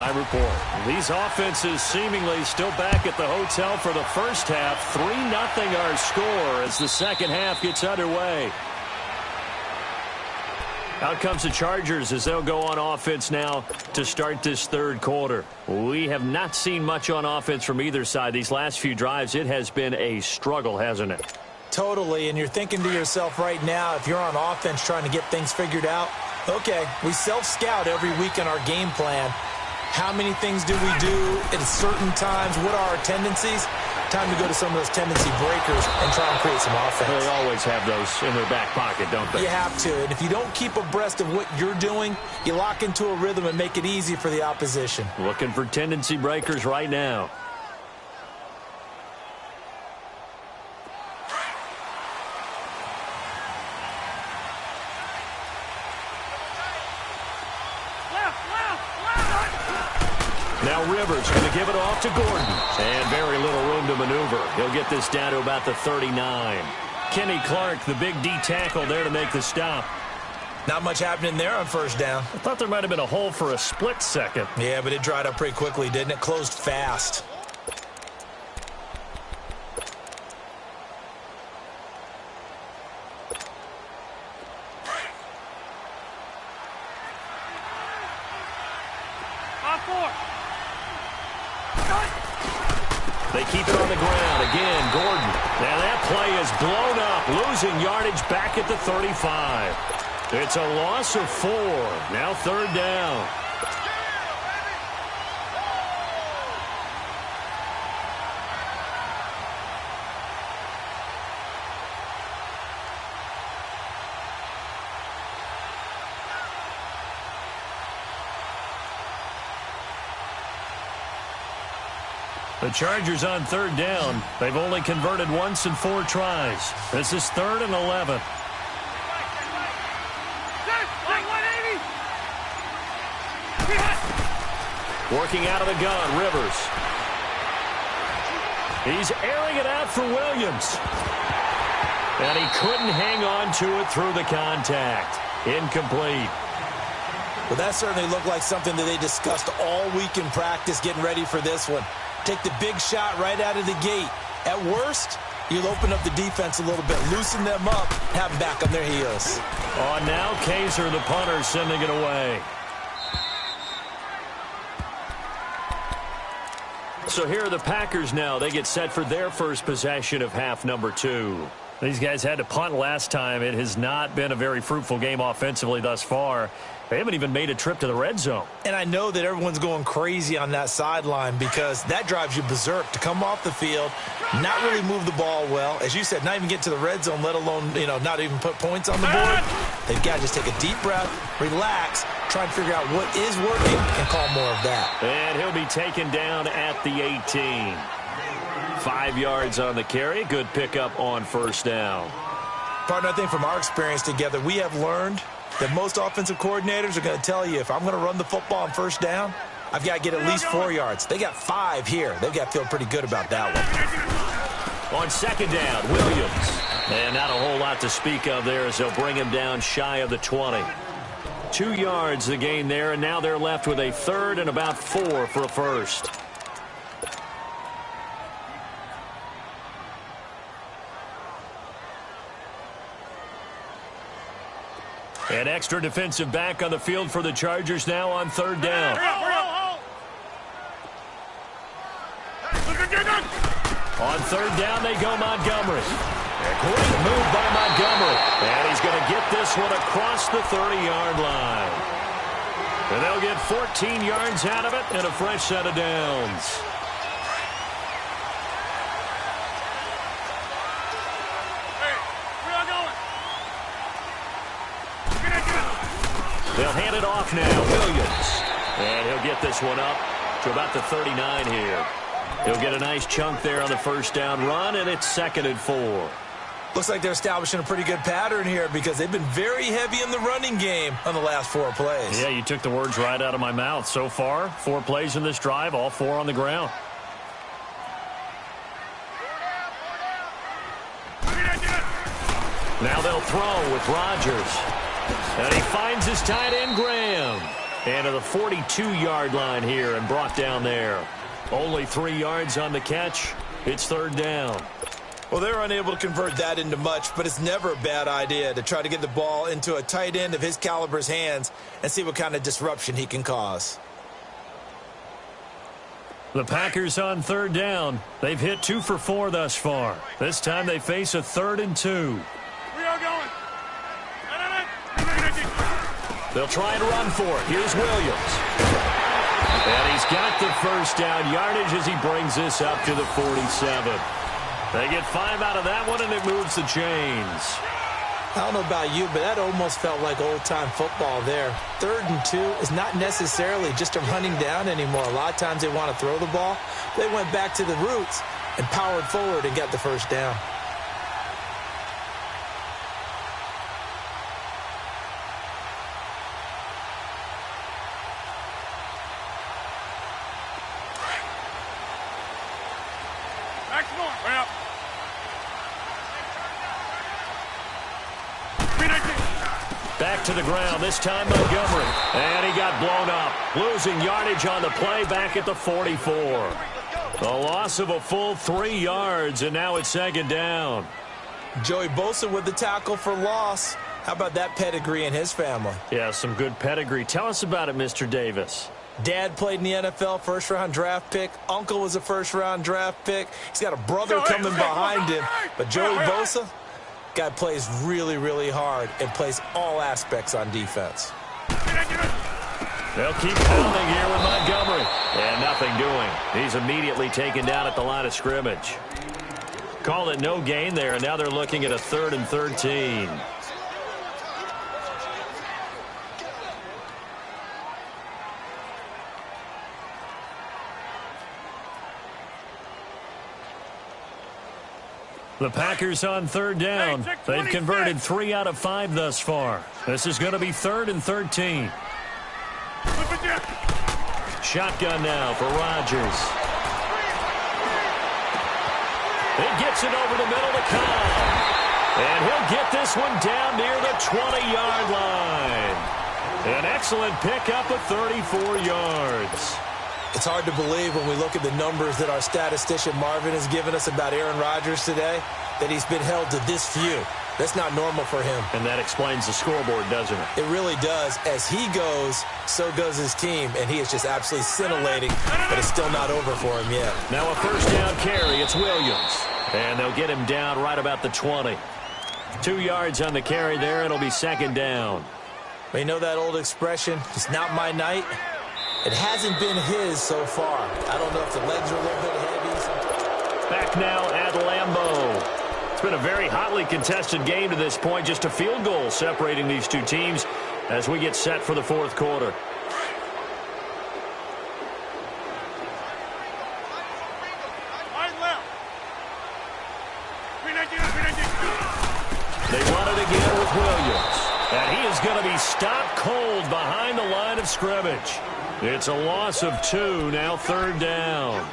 I report. These offenses seemingly still back at the hotel for the first half. 3-0 our score as the second half gets underway. Out comes the Chargers as they'll go on offense now to start this third quarter. We have not seen much on offense from either side. These last few drives, it has been a struggle, hasn't it? Totally, and you're thinking to yourself right now, if you're on offense trying to get things figured out, okay, we self-scout every week in our game plan. How many things do we do at certain times? What are our tendencies? Time to go to some of those tendency breakers and try and create some offense. They always have those in their back pocket, don't they? You have to. And if you don't keep abreast of what you're doing, you lock into a rhythm and make it easy for the opposition. Looking for tendency breakers right now. Now Rivers going to give it off to Gordon. And very little room to maneuver. He'll get this down to about the 39. Kenny Clark, the big D tackle there to make the stop. Not much happening there on first down. I thought there might have been a hole for a split second. Yeah, but it dried up pretty quickly, didn't it? Closed fast. They keep it on the ground. Again, Gordon. Now that play is blown up, losing yardage back at the 35. It's a loss of 4. Now third down. The Chargers on third down. They've only converted once in 4 tries. This is 3rd and 11. Working out of the gun, Rivers. He's airing it out for Williams. And he couldn't hang on to it through the contact. Incomplete. Well, that certainly looked like something that they discussed all week in practice getting ready for this one. Take the big shot right out of the gate. At worst, you'll open up the defense a little bit, loosen them up, have them back on their heels. Oh, now Kaiser, the punter, sending it away. So here are the Packers now. They get set for their first possession of half number 2. These guys had to punt last time. It has not been a very fruitful game offensively thus far. They haven't even made a trip to the red zone. And I know that everyone's going crazy on that sideline because that drives you berserk to come off the field, not really move the ball well. As you said, not even get to the red zone, let alone, not even put points on the board. They've got to just take a deep breath, relax, try and figure out what is working and call more of that. And he'll be taken down at the 18. 5 yards on the carry. Good pickup on first down. Partner, I think from our experience together, we have learned that most offensive coordinators are going to tell you if I'm going to run the football on first down, I've got to get at least 4 yards. They got 5 here. They've got to feel pretty good about that one. On second down, Williams. And not a whole lot to speak of there as they'll bring him down shy of the 20. 2 yards the gain there, and now they're left with a 3rd and about 4 for a first. An extra defensive back on the field for the Chargers now on third down. On third down, they go Montgomery. A great move by Montgomery. And he's going to get this one across the 30-yard line. And they'll get 14 yards out of it and a fresh set of downs. They'll hand it off now. Williams. And he'll get this one up to about the 39 here. He'll get a nice chunk there on the first down run, and it's 2nd and 4. Looks like they're establishing a pretty good pattern here because they've been very heavy in the running game on the last 4 plays. Yeah, you took the words right out of my mouth. So far, 4 plays in this drive, all 4 on the ground. Now they'll throw with Rodgers. And he finds his tight end, Graham. And to the 42-yard line here and brought down there. Only 3 yards on the catch. It's third down. Well, they're unable to convert that into much, but it's never a bad idea to try to get the ball into a tight end of his caliber's hands and see what kind of disruption he can cause. The Packers on third down. They've hit 2 for 4 thus far. This time they face a 3rd and 2. We are going. They'll try and run for it. Here's Williams. And he's got the first down yardage as he brings this up to the 47. They get 5 out of that one, and it moves the chains. I don't know about you, but that almost felt like old-time football there. 3rd and 2 is not necessarily just a running down anymore. A lot of times they want to throw the ball. They went back to the roots and powered forward and got the first down. Back to the ground, this time Montgomery. And he got blown up. Losing yardage on the play back at the 44. The loss of a full 3 yards, and now it's 2nd down. Joey Bosa with the tackle for loss. How about that pedigree in his family? Yeah, some good pedigree. Tell us about it, Mr. Davis. Dad played in the NFL, first-round draft pick. Uncle was a first-round draft pick. He's got a brother coming behind him. But Joey Bosa, guy plays really, really hard and plays all aspects on defense. They'll keep pounding here with Montgomery. And nothing doing. He's immediately taken down at the line of scrimmage. Call it no gain there, and now they're looking at a 3rd and 13. The Packers on third down. They've converted 3 out of 5 thus far. This is going to be 3rd and 13. Shotgun now for Rodgers. He gets it over the middle to Cobb. And he'll get this one down near the 20-yard line. An excellent pickup of 34 yards. It's hard to believe when we look at the numbers that our statistician Marvin has given us about Aaron Rodgers today, that he's been held to this few. That's not normal for him. And that explains the scoreboard, doesn't it? It really does. As he goes, so goes his team, and he is just absolutely scintillating, but it's still not over for him yet. Now a first down carry. It's Williams. And they'll get him down right about the 20. 2 yards on the carry there. It'll be 2nd down. But you know that old expression, it's not my night? It hasn't been his so far. I don't know if the legs are a little bit heavy. Back now at Lambeau. It's been a very hotly contested game to this point. Just a field goal separating these two teams as we get set for the 4th quarter. They run it again with Williams. And he is going to be stopped cold behind the line of scrimmage. It's a loss of 2, now 3rd down.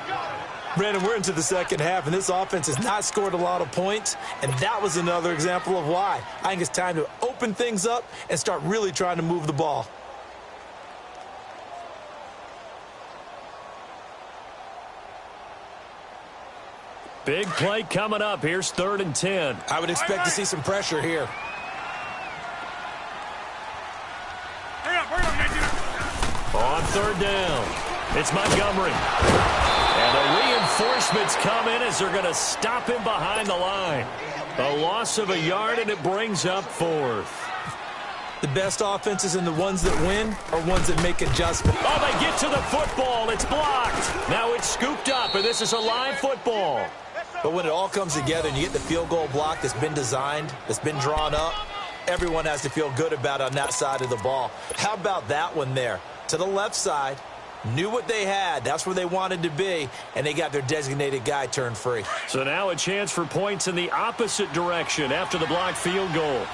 Brandon, we're into the second half, and this offense has not scored a lot of points, and that was another example of why. I think it's time to open things up and start really trying to move the ball. Big play coming up. Here's 3rd and 10. I would expect to see some pressure here. On 3rd down, it's Montgomery. And the reinforcements come in as they're going to stop him behind the line. A loss of a yard, and it brings up 4th. The best offenses and the ones that win are ones that make adjustments. Oh, they get to the football. It's blocked. Now it's scooped up, and this is a live football. But when it all comes together and you get the field goal block that's been designed, that's been drawn up, everyone has to feel good about on that side of the ball. How about that one there? To the left side, knew what they had. That's where they wanted to be, and they got their designated guy turned free. So now a chance for points in the opposite direction after the blocked field goal.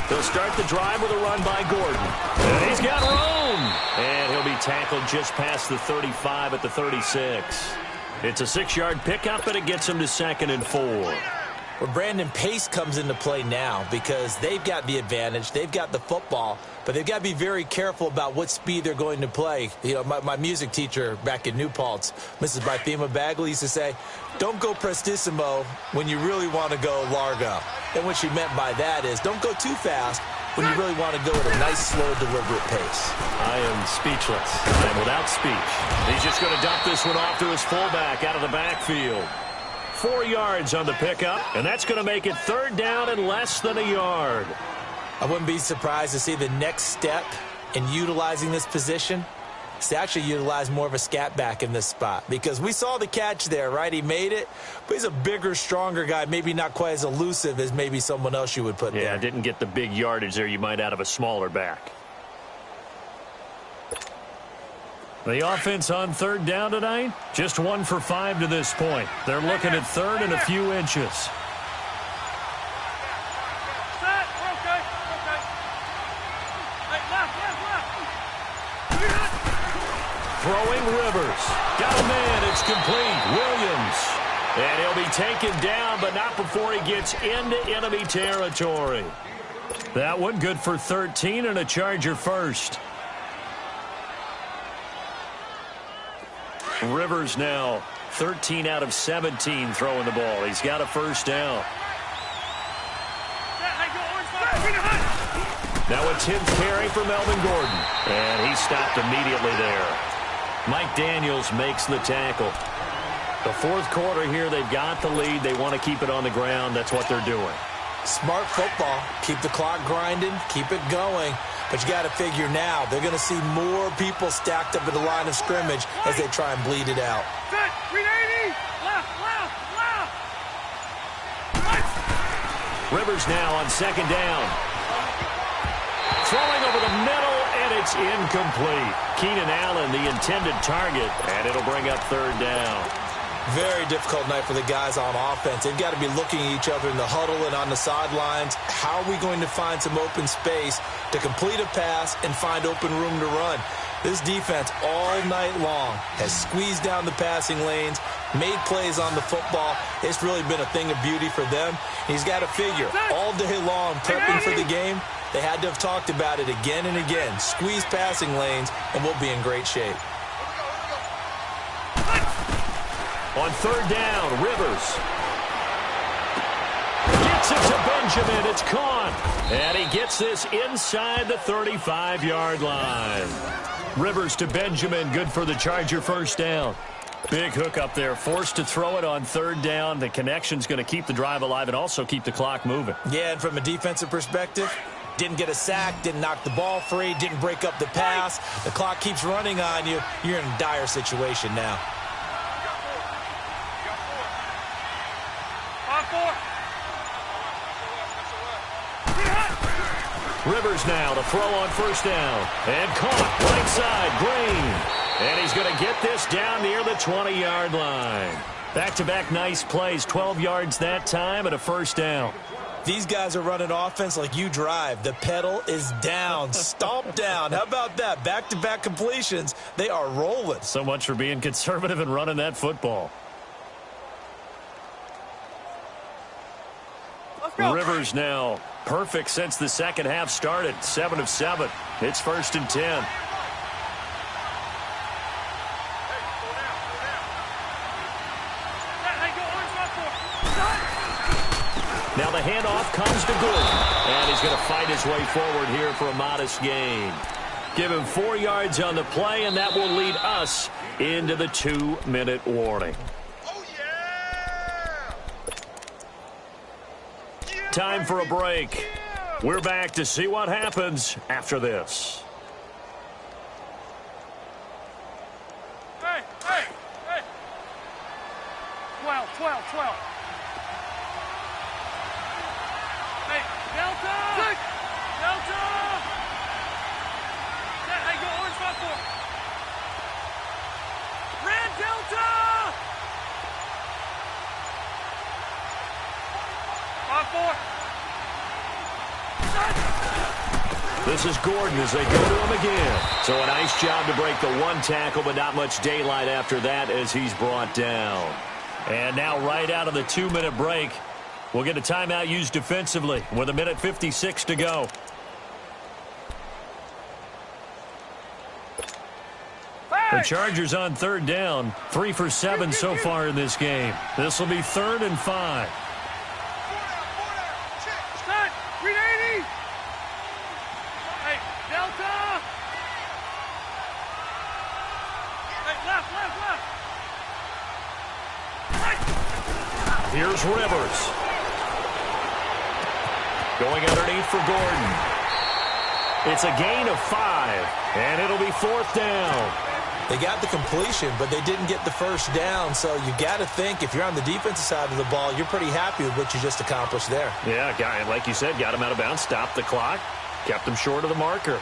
They'll start the drive with a run by Gordon. And he's got room. And he'll be tackled just past the 35 at the 36. It's a 6-yard pickup, and it gets him to 2nd and 4. Well, Brandon, pace comes into play now because they've got the advantage. They've got the football, but they've got to be very careful about what speed they're going to play. You know, my music teacher back in New Paltz, Mrs. Bythema Bagley, used to say, don't go prestissimo when you really want to go largo. And what she meant by that is don't go too fast when you really want to go at a nice, slow, deliberate pace. I am speechless. I am without speech. He's just going to dump this one off to his fullback out of the backfield. 4 yards on the pickup, and that's going to make it 3rd down and less than a yard. I wouldn't be surprised to see the next step in utilizing this position is to actually utilize more of a scat back in this spot, because we saw the catch there, right? He made it, but he's a bigger, stronger guy, maybe not quite as elusive as maybe someone else you would put there. Yeah, didn't get the big yardage there you might out of a smaller back. The offense on 3rd down tonight, just 1 for 5 to this point. They're looking at 3rd and a few inches. Throwing Rivers. Got a man. It's complete. Williams. And he'll be taken down, but not before he gets into enemy territory. That one good for 13 and a Charger first. Rivers now 13 out of 17 throwing the ball. He's got a 1st down. Now a 10th carry for Melvin Gordon. And he stopped immediately there. Mike Daniels makes the tackle. The 4th quarter here, they've got the lead. They want to keep it on the ground. That's what they're doing. Smart football. Keep the clock grinding. Keep it going. But you got to figure now they're going to see more people stacked up at the line of scrimmage as they try and bleed it out. Rivers now on 2nd down. Throwing over the middle, and it's incomplete. Keenan Allen, the intended target, and it'll bring up 3rd down. Very difficult night for the guys on offense. They've got to be looking at each other in the huddle and on the sidelines. How are we going to find some open space to complete a pass and find open room to run? This defense all night long has squeezed down the passing lanes, made plays on the football. It's really been a thing of beauty for them. He's got to figure all day long prepping for the game. They had to have talked about it again and again. Squeeze passing lanes, and we'll be in great shape. On 3rd down, Rivers gets it to Benjamin. It's caught. And he gets this inside the 35-yard line. Rivers to Benjamin. Good for the Charger 1st down. Big hook up there. Forced to throw it on 3rd down. The connection's going to keep the drive alive and also keep the clock moving. Yeah, and from a defensive perspective, didn't get a sack, didn't knock the ball free, didn't break up the pass. The clock keeps running on you. You're in a dire situation now. Rivers now to throw on 1st down. And caught right side, Green. And he's going to get this down near the 20-yard line. Back-to-back nice plays, 12 yards that time and a 1st down. These guys are running offense like you drive. The pedal is down, stomp down. How about that? Back-to-back completions. They are rolling. So much for being conservative and running that football. Rivers now perfect since the 2nd half started. 7 of 7. It's 1st and 10. Now the handoff comes to Gordon. And he's going to fight his way forward here for a modest gain. Give him 4 yards on the play, and that will lead us into the 2-minute warning. Time for a break. We're back to see what happens after this. Hey. 12. Hey, Delta! Hey, go orange 5-4. Red Delta! 5-4. This is Gordon as they go to him again. So a nice job to break the 1 tackle, but not much daylight after that as he's brought down. And now right out of the 2-minute break, We'll get a timeout used defensively with 1:56 to go. The Chargers on third down, 3 for 7 so far in this game. This will be 3rd and 5. Set. Read 80. Hey, Delta. Hey, left. Here's Rivers. Going underneath for Gordon. It's a gain of 5, and it'll be 4th down. They got the completion, but they didn't get the first down. So you got to think if you're on the defensive side of the ball, you're pretty happy with what you just accomplished there. Yeah, guy, like you said, got him out of bounds, stopped the clock, kept him short of the marker.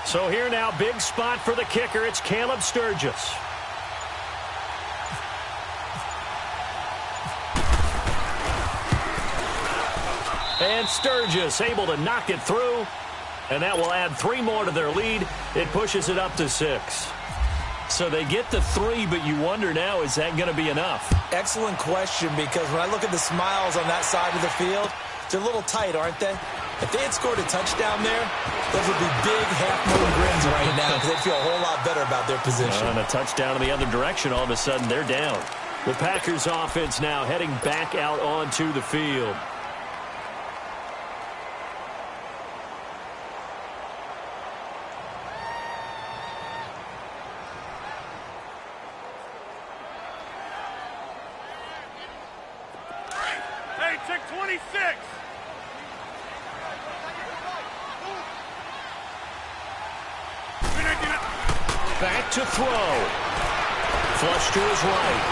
So here now, big spot for the kicker. It's Caleb Sturgis. And Sturgis able to knock it through. And that will add 3 more to their lead. It pushes it up to 6. So they get to 3, but you wonder now, is that going to be enough? Excellent question, because when I look at the smiles on that side of the field, they're a little tight, aren't they? If they had scored a touchdown there, those would be big half-moon grins right now because they'd feel a whole lot better about their position. And a touchdown in the other direction, all of a sudden they're down. The Packers offense now heading back out onto the field. Hey, check 26. Back to throw. Flush to his right.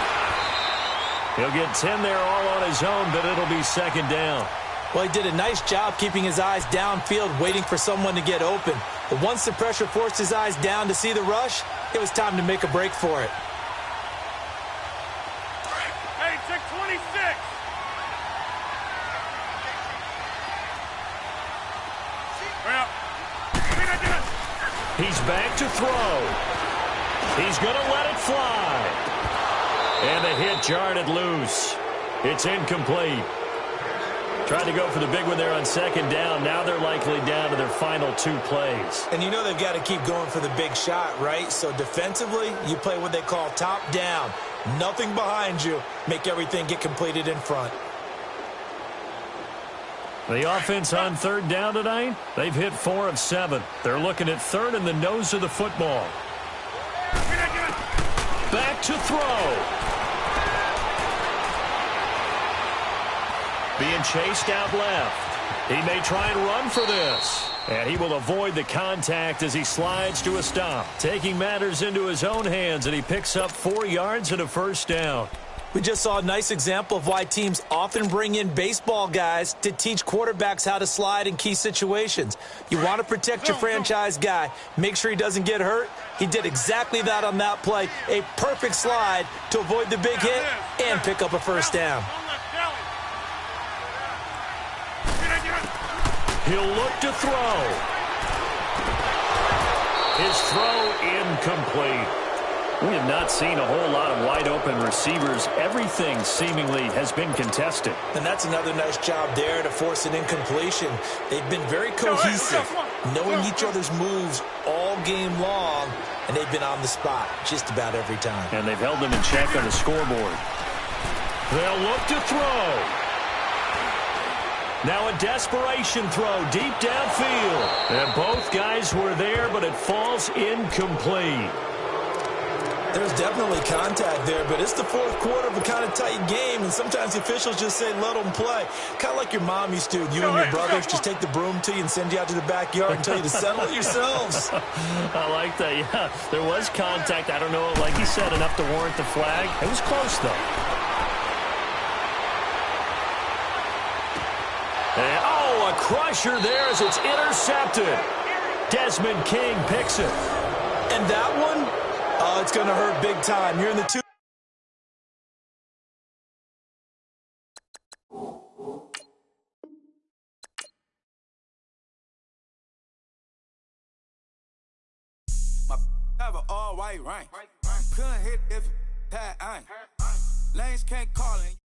He'll get 10 there all on his own, but it'll be 2nd down. Well, he did a nice job keeping his eyes downfield, waiting for someone to get open. But once the pressure forced his eyes down to see the rush, it was time to make a break for it. Hey, check 26. He's back to throw. He's going to let it fly. And the hit jarred it loose. It's incomplete. Tried to go for the big one there on 2nd down. Now they're likely down to their final 2 plays. And you know they've got to keep going for the big shot, right? So defensively, you play what they call top down. Nothing behind you. Make everything get completed in front. The offense on 3rd down tonight, they've hit 4 of 7. They're looking at 3rd in the nose of the football. Back to throw. Being chased out left. He may try and run for this. And he will avoid the contact as he slides to a stop. Taking matters into his own hands, and he picks up 4 yards and a 1st down. We just saw a nice example of why teams often bring in baseball guys to teach quarterbacks how to slide in key situations. You want to protect your franchise guy. Make sure he doesn't get hurt. He did exactly that on that play. A perfect slide to avoid the big hit and pick up a 1st down. He'll look to throw. His throw incomplete. We have not seen a whole lot of wide-open receivers. Everything seemingly has been contested. And that's another nice job there to force an incompletion. They've been very cohesive, knowing each other's moves all game long, and they've been on the spot just about every time. And they've held them in check on the scoreboard. They'll look to throw. Now a desperation throw deep downfield. And both guys were there, but it falls incomplete. There's definitely contact there, but it's the 4th quarter of a kind of tight game, and sometimes the officials just say, let them play. Kind of like your mom used to. You and your brothers just take the broom to you and send you out to the backyard and tell you to settle it yourselves. I like that, yeah. There was contact. I don't know, like you said, enough to warrant the flag. It was close, though. And, oh, a crusher there as it's intercepted. Desmond King picks it. And that one? It's going to hurt big time. You're in the 2. drive a all-white rank. Couldn't hit if it had ain't. Lanes can't call it.